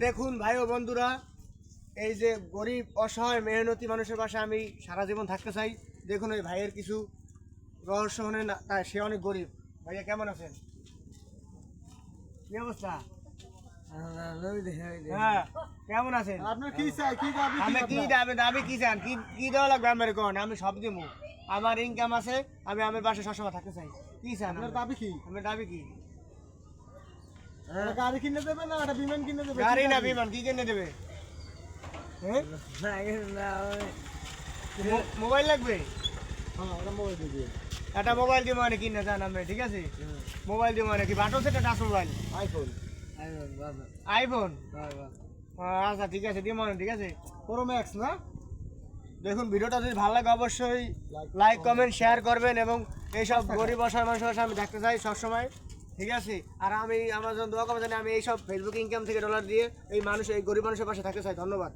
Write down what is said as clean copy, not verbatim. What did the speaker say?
দেখুন ভাই ও বন্ধুরা, এই যে গরিব অসহায় মেহনতি মানুষের পাশে আমি সারা জীবন থাকতে চাই। দেখুন এই ভাইয়ের কিছু রহস্য শুনে না, তাই সে অনেক গরিব। ভাইয়া কেমন আছেন? কি অবস্থা? হ্যাঁ, কেমন আছেন? আপনার কি চাই, কি দাবি? আমি কি দাবি কি চান? কি দেওয়া লাগবে আমার? কোন আমি সব দিমু, আমার ইনকাম আছে, আমি আমার বাসায় সবসময় থাকতে চাই। কি চান? আপনার দাবি কি? আমার দাবি কি? একটা গাড়ি কিনে দেবে না একটা বিমান কিনে দেবে? গাড়ি না বিমান, কি কিনে দেবে? হ্যাঁ, মোবাইল লাগবে? হ্যাঁ, ওটা মোবাইল দিবে। একটা মোবাইল দিয়ে মানে কিনে জান আমি, ঠিক আছে? মোবাইল দিয়ে মানে কি বাটন সেটা টাচ মোবাইল? আইফোন। আইফোন? আচ্ছা ঠিক আছে, দিয়ে মানে ঠিক আছে। প্রো ম্যাক্স না? দেখুন ভিডিওটা যদি ভালো লাগে অবশ্যই লাইক কমেন্ট শেয়ার করবেন, এবং এইসব গরিব অসহায় মানুষের পাশে আমি দেখতে চাই সবসময়, ঠিক আছে? আর আমি আমার জন্য দোয়া করবেন, আমি এইসব ফেসবুক ইনকাম থেকে ডলার দিয়ে এই মানুষ, এই গরিব মানুষের পাশে থাকতে চাই। ধন্যবাদ।